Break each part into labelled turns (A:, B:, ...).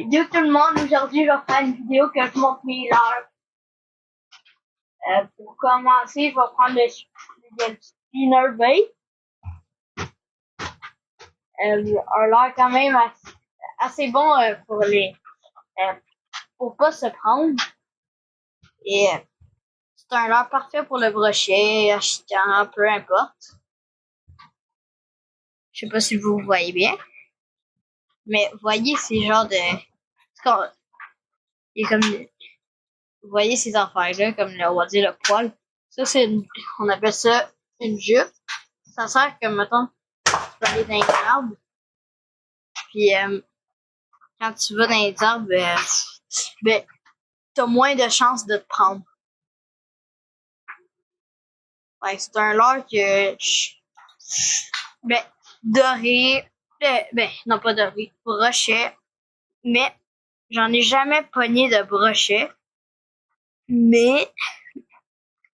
A: Yo tout le monde, aujourd'hui je vais faire une vidéo que je montre mes leurres. Pour commencer, je vais prendre le spinner bait. Un leurre quand même assez bon pour pas se prendre. Et c'est un leurre parfait pour le brochet, achetant, peu importe. Je sais pas si vous voyez bien. Mais vous voyez ces genres de... Il est comme... Vous voyez ces affaires-là, comme on va dire le poil. Ça, on appelle ça une jupe. Ça sert comme, mettons, tu peux aller dans les arbres. Puis, quand tu vas dans les arbres, ben, t'as moins de chances de te prendre. Ouais, c'est un leurre que, doré, non pas doré, brochet. Mais, j'en ai jamais pogné de brochet. Mais,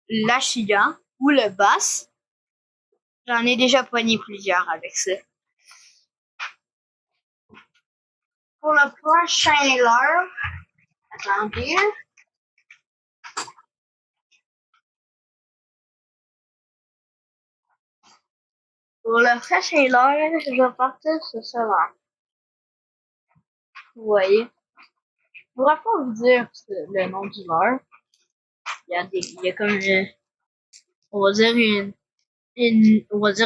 A: l'achillant ou le bass, j'en ai déjà pogné plusieurs avec ça. Pour le prochain leurre, attendez. Pour le prochain leurre, je vais partir sur ce leurre. Vous voyez. Je pourrais pas vous dire le nom du leurre. Il y a comme on va dire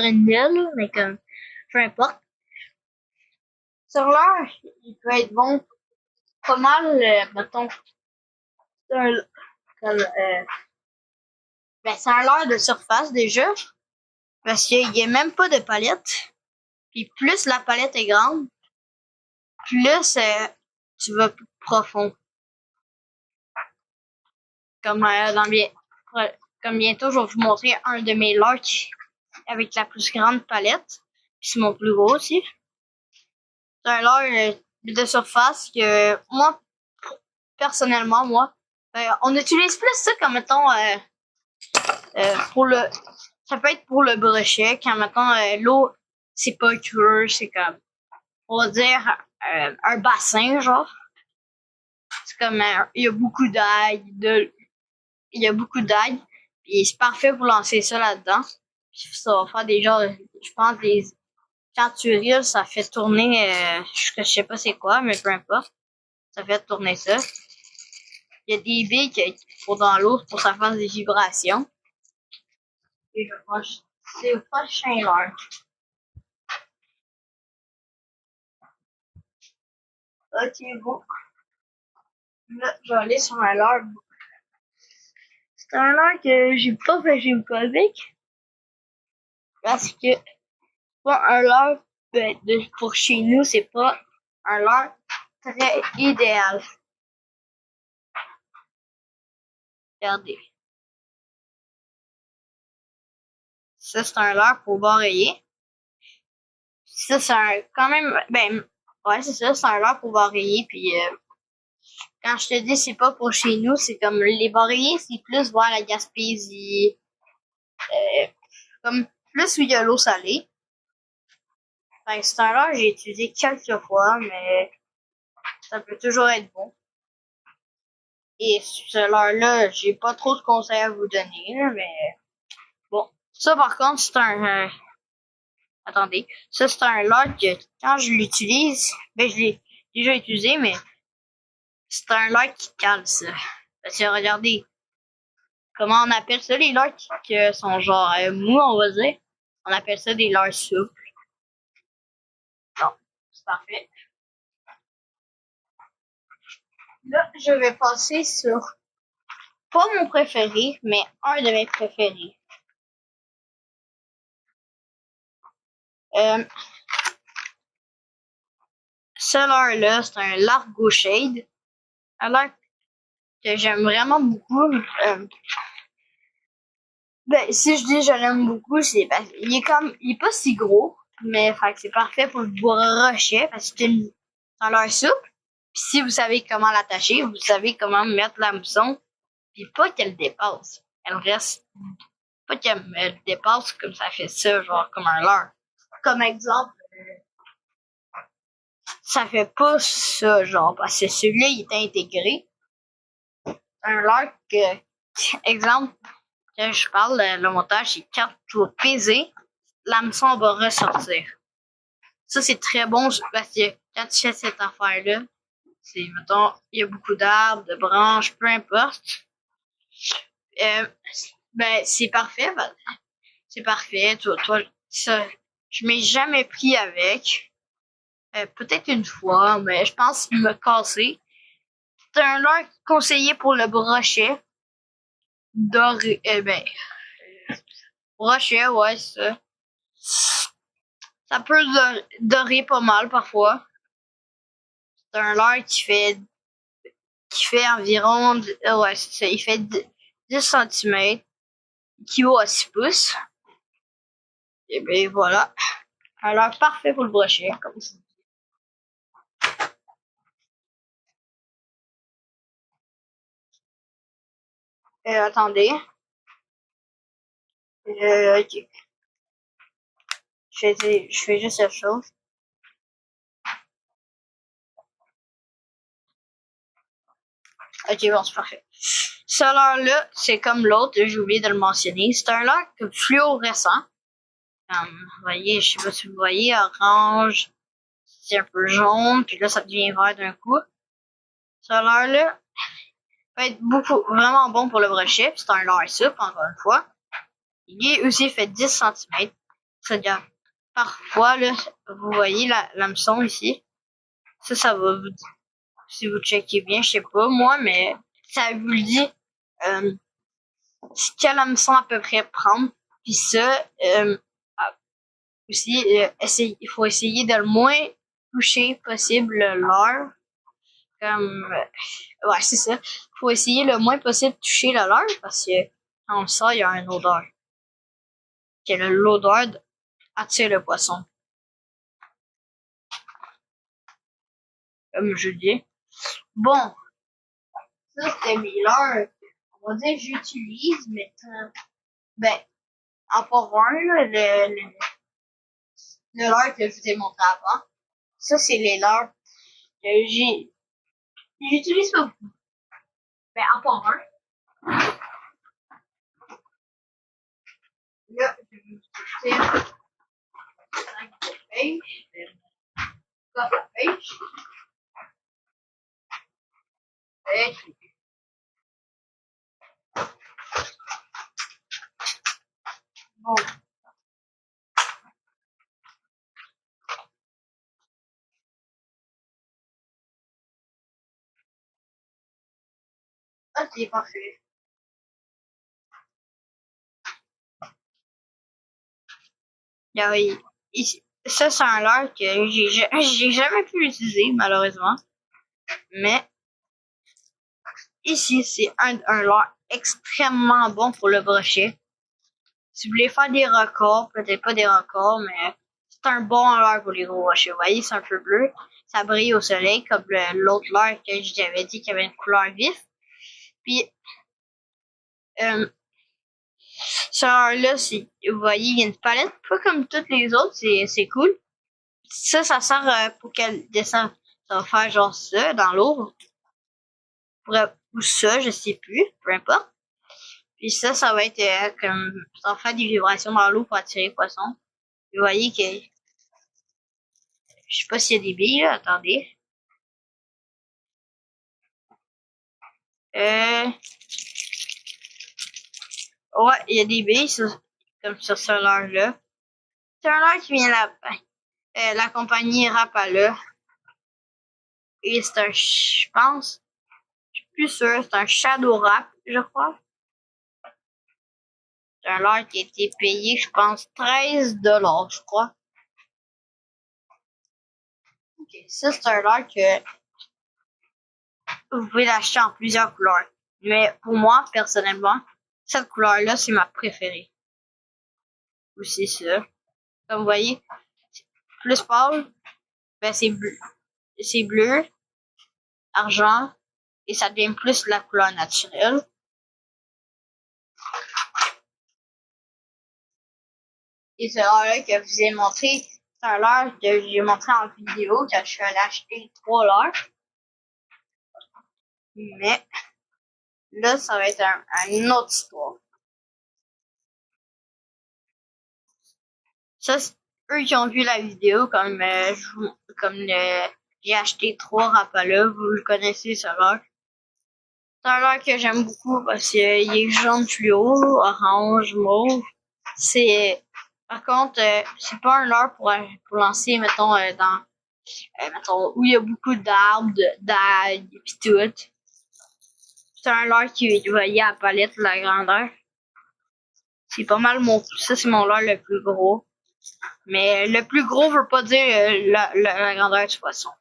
A: une aile, mais comme, peu importe. Ce leurre, il peut être bon pas mal, mettons, c'est un leurre de surface déjà. Parce qu'il n'y a même pas de palette. Puis plus la palette est grande, plus tu vas plus profond. Comme bientôt, je vais vous montrer un de mes leurres avec la plus grande palette. Puis c'est mon plus gros aussi. C'est un leurre de surface que moi, personnellement, on utilise plus ça comme mettons ça peut être pour le brochet quand mettons l'eau c'est pas creux, c'est comme on va dire un bassin genre. C'est comme il y a beaucoup d'algues, puis c'est parfait pour lancer ça là-dedans. Puis ça va faire des genres, je pense quand tu reels, ça fait tourner je sais pas c'est quoi, mais peu importe. Ça fait tourner ça. Il y a des billes qu'il faut dans l'eau pour que ça fasse des vibrations. Et c'est au prochain leurre. Ok, bon. Là, je vais aller sur un leurre. C'est un leurre que j'ai pas fait avec. Parce que pas un leurre pour chez nous, c'est pas un leurre très idéal. Regardez. Ça, c'est un leurre pour barreiller. Ça, c'est quand même, ouais, c'est ça, c'est un leurre pour barreiller. Puis, quand je te dis c'est pas pour chez nous, c'est comme les barreillers, c'est plus vers la Gaspésie. Comme plus où il y a l'eau salée. C'est un leurre que j'ai utilisé quelques fois, mais ça peut toujours être bon. Et ce leurre-là, j'ai pas trop de conseils à vous donner, mais bon. Ça, par contre, c'est attendez. Ça, c'est un leurre que quand je l'utilise, je l'ai déjà utilisé, mais c'est un leurre qui cale, ça. Parce que regardez, comment on appelle ça, les leurres qui sont genre mous, on va dire. On appelle ça des leurres souples. Bon, c'est parfait. Là, je vais passer sur, pas mon préféré, mais un de mes préférés. Ce leurre-là, c'est un Largo Shade. Un leurre que j'aime vraiment beaucoup. Si je dis je l'aime beaucoup, c'est parce qu'il est pas si gros, mais fait que c'est parfait pour le brochet parce que c'est un leurre souple. Puis si vous savez comment l'attacher, vous savez comment mettre la mousson, puis pas qu'elle dépasse. Elle reste, pas qu'elle dépasse comme ça fait ça, genre comme un leurre. Comme exemple, ça fait pas ça, genre, parce que celui-là, il est intégré. Un leurre que, exemple, quand je parle, le montage, c'est quand tu vas peser, l'hameçon va ressortir. Ça, c'est très bon parce que quand tu fais cette affaire-là, c'est, mettons, il y a beaucoup d'arbres, de branches, peu importe. Ben, c'est parfait. C'est parfait. Toi, ça, je m'ai jamais pris avec. Peut-être une fois, mais je pense qu'il m'a cassé. C'est un leurre conseillé pour le brochet. Doré, brochet, ouais, ça. Ça peut dorer pas mal parfois. C'est un leurre qui fait environ, ouais, c'est ça, il fait 10 cm, qui vaut à 6 pouces. Et ben voilà. Un leurre parfait pour le brochet, comme ça. Attendez. Ok. Je fais juste la chose. Ok, bon, c'est parfait. Ce leurre-là, c'est comme l'autre, j'ai oublié de le mentionner. C'est un leurre fluorescent. Vous voyez, je sais pas si vous voyez, orange, c'est un peu jaune, puis là, ça devient vert d'un coup. Ce leurre-là va être vraiment bon pour le brochet. C'est un leurre souple, encore une fois. Il est aussi fait 10 cm. C'est-à-dire, parfois, là, vous voyez l'hameçon ici. Ça va vous dire, si vous checkez bien, je sais pas, moi, mais ça vous le dit, quel hameçon à peu près prendre. Puis ça, aussi, il faut essayer de le moins toucher possible le leurre. Comme, ouais, c'est ça. Il faut essayer le moins possible de toucher le leurre parce que quand on le sort, il y a une odeur. Que l'odeur attire le poisson. Comme je dis. Bon, ça c'était mes leurres. On va dire que j'utilise, mais ben, en pour un, le leurre que je vous ai montré avant. Ça, c'est les leurres que j'utilise pas beaucoup. Ben, en pour un. Là, je vais vous utiliser un sac de pêche. Coffre à pêche. Pêche. Bon. Ok, parfait. Là, oui. Ça, c'est un leurre que j'ai jamais pu utiliser, malheureusement. Mais ici, c'est un leurre extrêmement bon pour le brochet. Si vous voulez faire des records, peut-être pas des records, mais c'est un bon leurre pour les gros brochets. Vous voyez, c'est un peu bleu. Ça brille au soleil, comme l'autre leurre que je vous avais dit qui avait une couleur vif. Puis, ce leurre-là, vous voyez, il y a une palette, pas comme toutes les autres, c'est cool. Ça sert pour qu'elle descende. Ça va faire genre ça dans l'eau. Ou ça, je sais plus, peu importe. Puis ça va être comme, ça va faire des vibrations dans l'eau pour attirer le poisson. Vous voyez que, je sais pas s'il y a des billes, là, attendez. Ouais, il y a des billes, comme sur ce leurre-là. C'est un leurre qui vient la compagnie Rapala. Et c'est je pense, je suis plus sûr, c'est un Shadow Rap, je crois. C'est un leurre qui a été payé, je pense, 13$, je crois. Ok, ça, c'est un leurre que vous pouvez l'acheter en plusieurs couleurs. Mais pour moi, personnellement, cette couleur-là, c'est ma préférée. Ou c'est ça. Comme vous voyez, plus pâle, ben c'est bleu. C'est bleu, argent, et ça devient plus la couleur naturelle. Et ce leurre-là que je vous ai montré, C'est un leurre que j'ai montré en vidéo que je suis allé acheter 3 leurres. Mais là, ça va être une autre histoire. Ça, c'est eux qui ont vu la vidéo, j'ai acheté 3 Rapala, vous le connaissez ce leurre. C'est un leurre que j'aime beaucoup parce qu'il est jaune fluo, orange, mauve. Par contre, c'est pas un leurre pour lancer, mettons, mettons, où il y a beaucoup d'arbres, d'algues, pis tout. C'est un leurre qui va y à la palette, la grandeur. C'est pas mal ça c'est mon leurre le plus gros. Mais le plus gros veut pas dire la grandeur du poisson.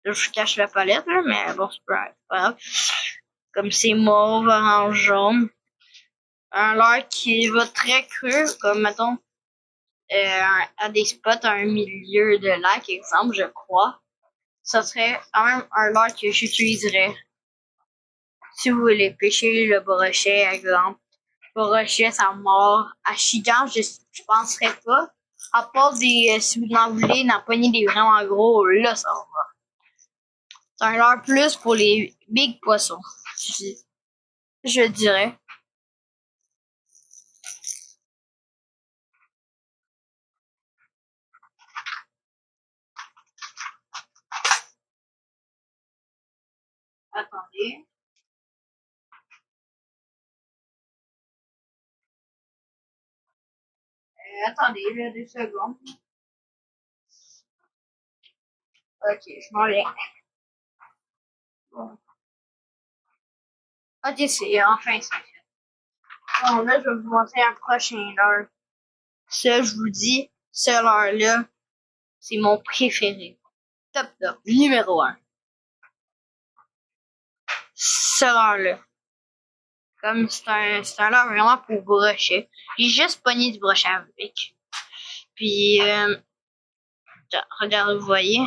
A: Là, je cache la palette, là, mais bon, c'est pas grave. Comme c'est mauve, orange, jaune. Un leurre qui va très creux, comme mettons, à des spots à un milieu de lac, exemple, je crois. Ça serait quand même un leurre que j'utiliserais. Si vous voulez pêcher le brochet, exemple. Brochet, ça mord. À Chigan, je penserais pas. À part si vous en voulez, n'en pognez des vraiment gros, là, ça va. C'est un leurre plus pour les big poissons. Je dirais. Attendez. Attendez, là, 2 secondes. Ok, je m'en viens. Bon. Ok, c'est enfin ça. Bon, là, je vais vous montrer un prochain leurre. Ça, je vous dis, ce leurre-là, c'est mon préféré. Top, top. Numéro 1. Ce leurre-là. Comme c'est un leurre vraiment pour brochet. J'ai juste pogné du brochet avec. Puis, regardez, vous voyez,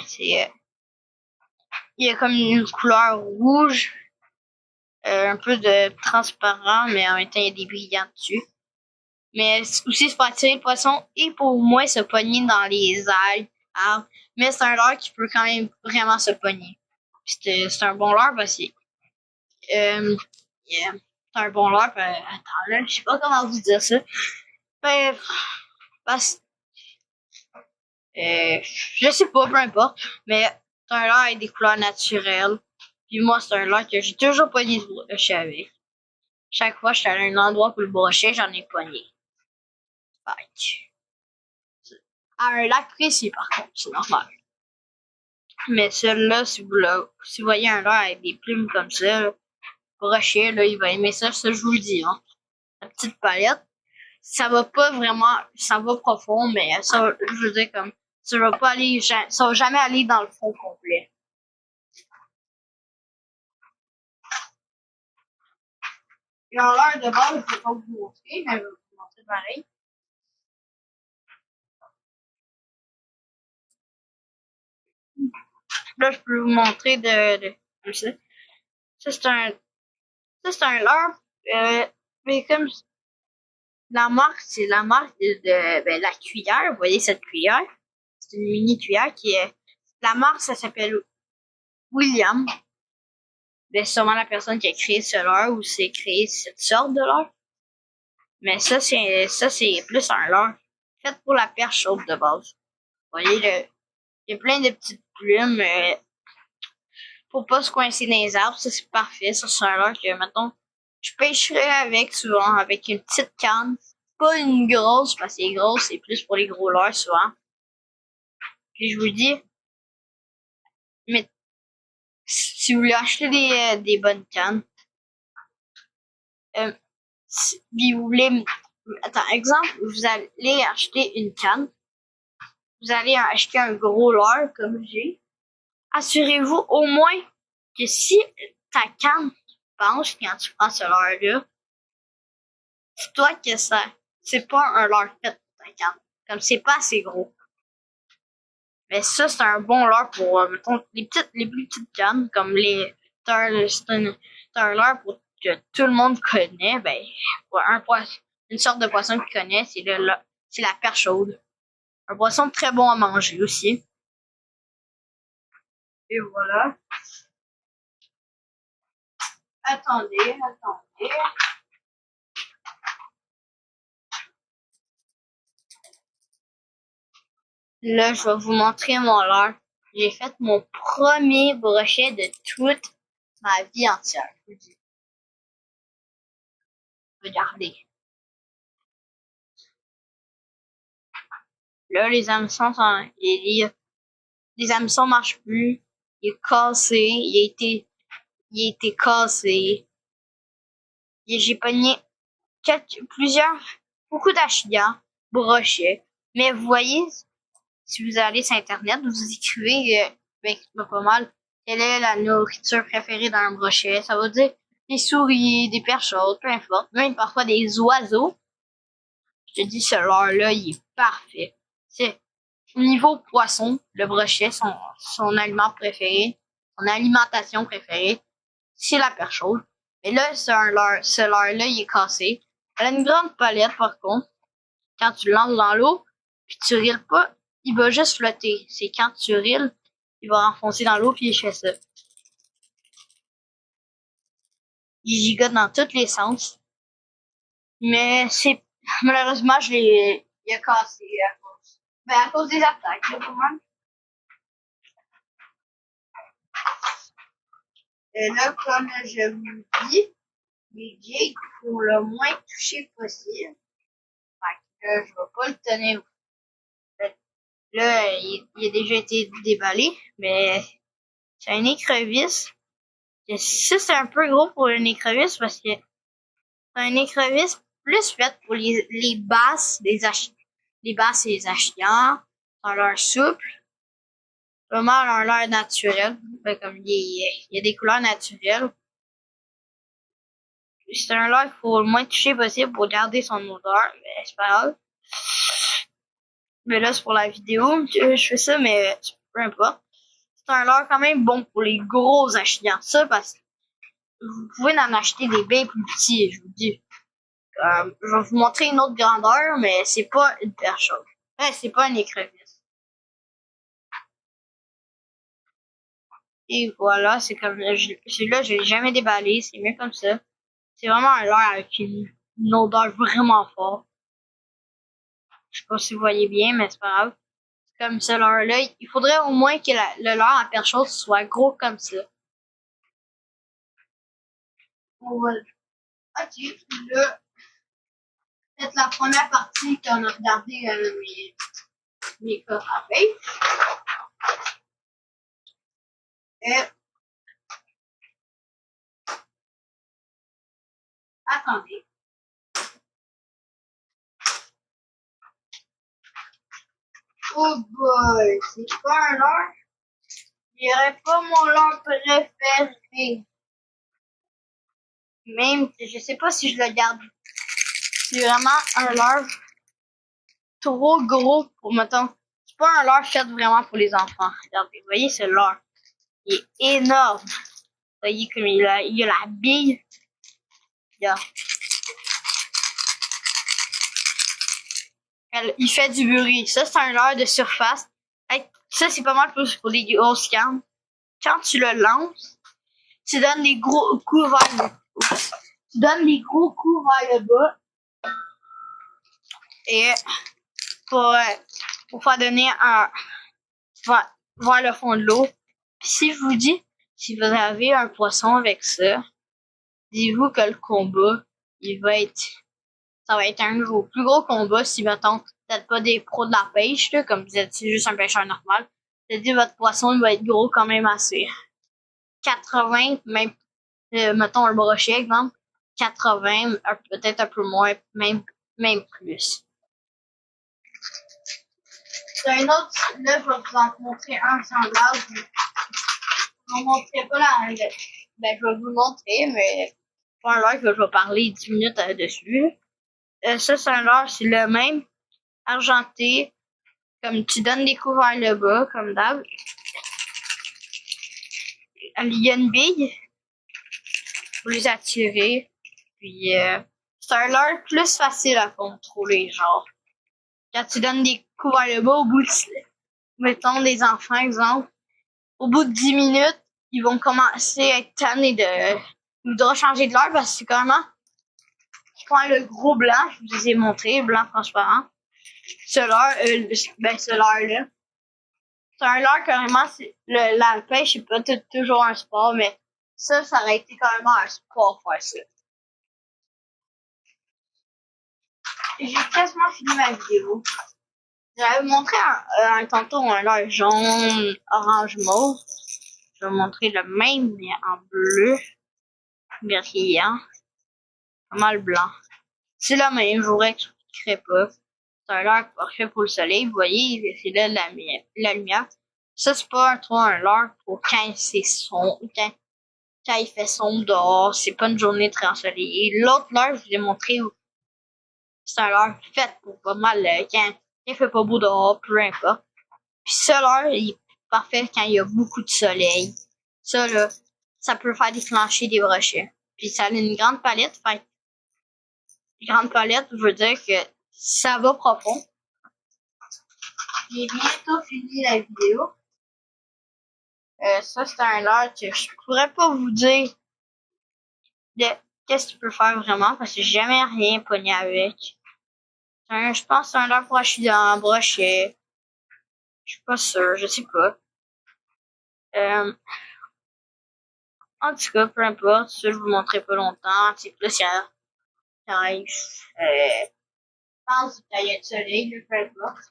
A: il y a comme une couleur rouge, un peu de transparent, mais en même temps, il y a des brillants dessus. Mais aussi, c'est pour attirer le poisson et pour moins se pogner dans les algues, arbres. Mais c'est un leurre qui peut quand même vraiment se pogner. C'est un bon leurre parce que yeah, c'est un bon leurre. Attends, là, je sais pas comment vous dire ça. Ben, parce je sais pas, peu importe. Mais c'est un leurre avec des couleurs naturelles. Puis moi, c'est un leurre que j'ai toujours pogné de brochet avec. Chaque fois que j'étais à un endroit pour le brochet, j'en ai pogné. À un lac précis, par contre, c'est normal. Mais celui-là, si vous voyez un leurre avec des plumes comme ça, là, brochet, là, il va aimer ça, je vous le dis, hein. La petite palette. Ça va pas vraiment, ça va profond, mais ça, je veux dire, comme, ça va jamais aller dans le fond complet. Il a l'air de base, je vais pas vous montrer, mais je vais vous montrer pareil. Là, je peux vous montrer comme ça. Ça, c'est un leurre, mais comme, c'est la marque de la cuillère. Vous voyez cette cuillère? C'est une mini cuillère la marque, ça s'appelle William. C'est sûrement la personne qui a créé ce leurre ou s'est créé cette sorte de leurre. Mais ça, c'est plus un leurre fait pour la perche chaude de base. Vous voyez, il y a plein de petites plumes. Pour pas se coincer dans les arbres, ça c'est parfait. Ça, c'est un leurre que, mettons, je pêcherais avec souvent, avec une petite canne. Pas une grosse, parce que les grosses, c'est plus pour les gros leurres souvent. Puis je vous dis, mais si vous voulez acheter des bonnes cannes, puis vous voulez, attends, exemple, vous allez acheter une canne, vous allez acheter un gros leurre comme j'ai. Assurez-vous au moins que si ta canne penche quand tu prends ce leurre-là, dis-toi que c'est pas un leurre fait pour ta canne. Comme c'est pas assez gros. Mais ça, c'est un bon leurre pour, mettons, les plus petites cannes, comme c'est un leurre pour que tout le monde connaît, ben, pour une sorte de poisson qu'il connaît, c'est la perche chaude. Un poisson très bon à manger aussi. Et voilà. Attendez. Là, je vais vous montrer mon leurre. J'ai fait mon premier brochet de toute ma vie entière. Je vous dis. Regardez. Là, les hameçons sont, les hameçons marchent plus. Il est cassé. Il a été cassé. Et j'ai pogné beaucoup d'achillants, brochets. Mais vous voyez, si vous allez sur Internet, vous écrivez, pas mal, quelle est la nourriture préférée d'un brochet. Ça veut dire des souris, des perchottes, peu importe. Même parfois des oiseaux. Je te dis, ce leurre-là, il est parfait. C'est, au niveau poisson, le brochet, son aliment préféré, son alimentation préférée, c'est la perchotte. Mais là, ce leurre-là, il est cassé. Elle a une grande palette, par contre. Quand tu le lances dans l'eau, puis tu rilles pas, il va juste flotter. C'est quand tu rilles, il va enfoncer dans l'eau, puis il fait ça. Il gigote dans tous les sens. Mais malheureusement, il a cassé à cause des attaques, là, pour moi. Et là, comme je vous dis, les jigs, il faut le moins toucher possible. Fait que là, je vais pas le tenir. Là, il a déjà été déballé, mais c'est un écrevisse. Et ça, c'est un peu gros pour une écrevisse parce que c'est un écrevisse plus fait pour les basses, les basses et les achillants, dans leur souple. Vraiment dans leur naturel. Comme il y a des couleurs naturelles. C'est un leurre qu'il faut le moins toucher possible pour garder son odeur, mais c'est pas grave. Mais là, c'est pour la vidéo que je fais ça, mais peu importe. C'est un leurre quand même bon pour les gros achillants. Ça, parce que vous pouvez en acheter des bien plus petits, je vous dis. Je vais vous montrer une autre grandeur, mais c'est pas une perchotte. C'est pas une écrevisse. Et voilà, c'est comme celui-là, je l'ai jamais déballé, c'est mieux comme ça. C'est vraiment un leurre avec une odeur vraiment forte. Je sais pas si vous voyez bien, mais c'est pas grave. Comme ce leurre-là, il faudrait au moins que le leurre à perchotte soit gros comme ça. Voilà. Ok, là, c'est la première partie qu'on a regardé mes coffres à pêche. Et attendez. Oh boy, c'est pas un leurre. Je dirais pas mon leurre préféré. Même, je sais pas si je le garde. C'est vraiment un leurre trop gros pour, mettons, c'est pas un leurre fait vraiment pour les enfants. Regardez, vous voyez, ce leurre. Il est énorme. Vous voyez comme il a la bille. Il fait du bruit. Ça, c'est un leurre de surface. Ça, c'est pas mal plus pour les grosses cannes. Quand tu le lances, tu donnes les gros coups tu donnes les gros coups vers le bas. Et pour faire donner vers le fond de l'eau. Puis si je vous dis, si vous avez un poisson avec ça, dites-vous que le combat, ça va être un plus gros combat si, mettons, vous n'êtes pas des pros de la pêche, là, comme vous êtes juste un pêcheur normal. C'est-à-dire, votre poisson, il va être gros quand même assez. 80, même, mettons un brochet, exemple, 80, peut-être un peu moins, même plus. C'est un autre, là, je vais vous en montrer un semblable. Je ne vous montrerai pas je vais vous le montrer, mais pas un leurre que je vais parler 10 minutes dessus. Ça, c'est un leurre, c'est le même, argenté, comme tu donnes des coups vers le bas, comme d'hab. Il y a une bille pour les attirer, puis c'est un leurre plus facile à contrôler, genre. quand tu donnes des coups vers le bas, au bout de, mettons, des enfants, exemple, au bout de 10 minutes, ils vont commencer à être tannés de, ils voudraient changer de l'heure parce que c'est carrément, je prends le gros blanc, je vous ai montré, blanc transparent. Ce leurre, ce leurre-là. C'est un leurre carrément, la pêche, c'est pas toujours un sport, mais ça aurait été carrément un sport faire ça. J'ai quasiment fini ma vidéo. J'avais montré un tantôt un leurre jaune, orange, mauve. Je vais montrer le même, mais en bleu, brillant, pas mal blanc. C'est le même, je vous réexpliquerai pas. C'est un leurre parfait pour le soleil, vous voyez, c'est là la lumière. Ça, c'est pas trop un leurre pour quand c'est sombre, quand il fait sombre dehors, c'est pas une journée très ensoleillée. L'autre leurre, je vous ai montré, c'est un leurre fait pour pas mal quand il fait pas beau dehors, peu importe. Puis ça, leurre, il est parfait quand il y a beaucoup de soleil. Ça, là, ça peut faire déclencher des brochets. Puis ça a une grande palette, fait une grande palette veut dire que ça va profond. J'ai bientôt fini la vidéo. Ça, c'est un leurre que je pourrais pas vous dire de qu'est-ce que tu peux faire vraiment parce que j'ai jamais rien pogné avec. Je pense que c'est un leurre pour acheter dans brochet. Je suis pas sûre, je sais pas. En tout cas, peu importe, ça je vous montrerai pas longtemps. C'est plus il arrive. Je pense qu'il y a du soleil, là, peu importe.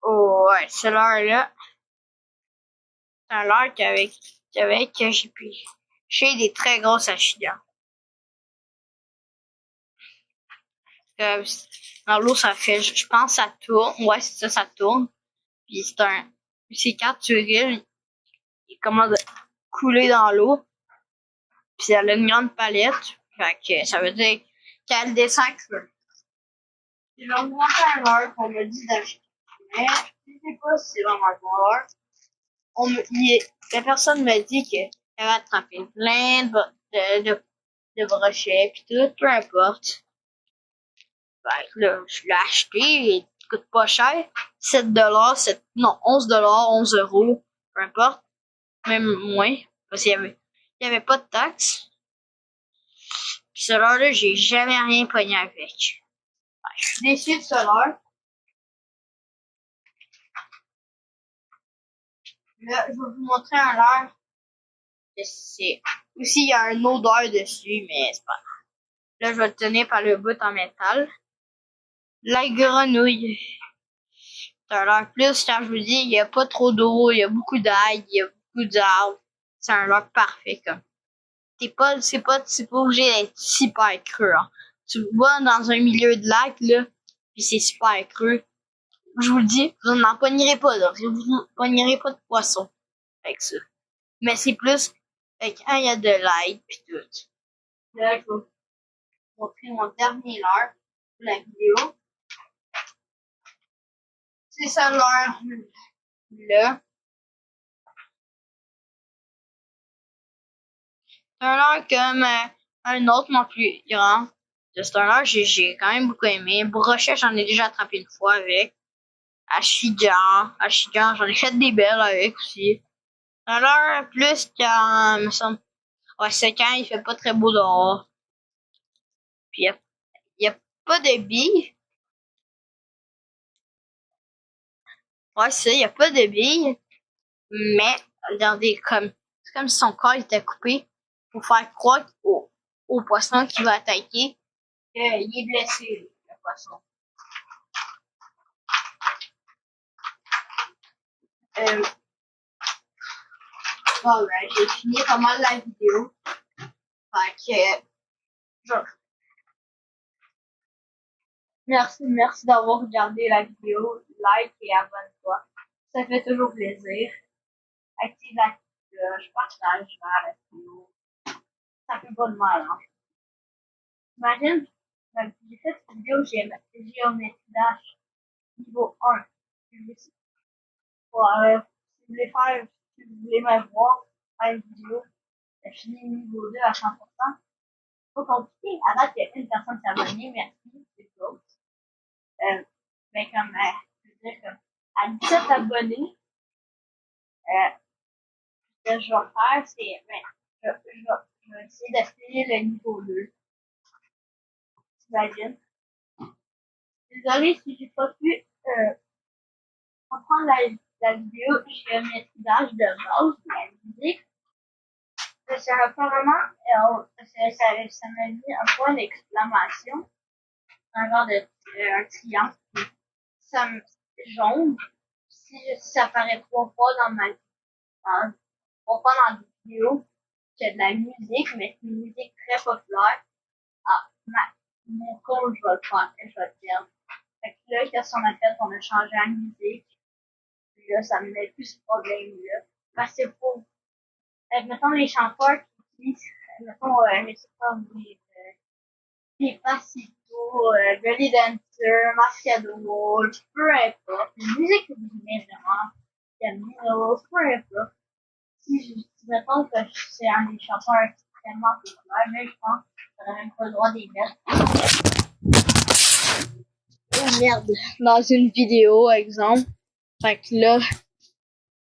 A: Oh ouais, ce leurre-là, c'est un leurre que j'ai des très grosses accidents. Dans l'eau, ça fait, je pense, ça tourne. Ouais, c'est ça tourne. Puis c'est quand tu riles, il commence à couler dans l'eau. Puis elle a une grande palette. Fait que ça veut dire qu'elle descend creux. Je vais vous montrer un leurre qu'on me dit d'acheter. Mais je sais pas si c'est vraiment un bon leurre. La personne me dit qu'elle va attraper plein de brochets pis tout, peu importe. Fait que là, je l'ai acheté, il coûte pas cher. 7$, non, 11$, 11€, peu importe. Même moins. Parce qu'il y avait pas de taxes. Pis ce leurre-là, j'ai jamais rien pogné avec. Je suis déçu de ce leurre. Là, je vais vous montrer un leurre. C'est, aussi, il y a un odeur dessus, mais c'est pas grave. Là, je vais le tenir par le bout en métal. La grenouille. C'est un leurre plus, quand je vous dis, il y a pas trop d'eau, il y a beaucoup d'ail, il y a beaucoup d'arbres. C'est un leurre parfait, comme. C'est pas obligé d'être super creux, hein. Tu vas dans un milieu de lac, là, pis c'est super creux. Je vous le dis, vous n'en pognerez pas, là. Vous n'en pognerez pas de poisson avec ça. Mais c'est plus, quand il y a de l'ail pis tout. Là, je vais vous montrer mon dernier leurre pour la vidéo. C'est ça leurre, là. C'est un leurre comme un autre, mon plus grand. C'est un leurre que j'ai quand même beaucoup aimé. Brochet, j'en ai déjà attrapé une fois avec. Achigan, j'en ai fait des belles avec aussi. Un leurre plus quand, me semble, ouais, c'est quand il fait pas très beau dehors. Puis y a pas de billes. Ouais, c'est ça, y a pas de billes. Mais, regardez, c'est comme si son corps était coupé pour faire croire au poisson qui va attaquer qu'il est blessé, le poisson. Bon, ben, j'ai fini pas mal la vidéo. Fait que, genre, merci d'avoir regardé la vidéo. Like et abonne-toi. Ça fait toujours plaisir. Active la cloche, partage la vidéo. Ça fait pas de mal, hein. Imagine, j'ai fait cette vidéo géométrie dash niveau 1. Pour, si vous voulez me voir à une vidéo, j'ai fini niveau 2 à 100%. pas compliqué. À date, il y a une personne qui s'est abonnée, merci, c'est tout. Mais comme, je veux dire, comme, à 17 abonnés, ce que je vais faire, c'est, je vais essayer d'essayer le niveau 2. T'imagines? Désolée si j'ai pas pu, reprendre la vidéo, j'ai un maîtrisage de base de la musique. Ça apparemment, ça m'a mis un point d'exclamation, un genre de un triangle, ça me jaune. Si ça apparaît 3 fois dans dans, 3 fois dans la vidéo, qu'il y a de la musique, mais c'est une musique très populaire. Ah, mon compte, je vais le faire, je vais le perdre. Fait que là, qu'est-ce qu'on a fait? On a changé la musique. Puis là, ça me met plus ce problème-là. Parce que pour, mettons, les chanteurs qui disent, mettons, je sais pas, Despacito, Belly Dancer, Mascado, peu importe. La musique que vous aimez vraiment, Camino, peu importe. Si mettons que c'est un des chanteurs extrêmement populaires, mais je pense que j'aurais même pas le droit d'y mettre. Oh merde, dans une vidéo, exemple. Fait que là,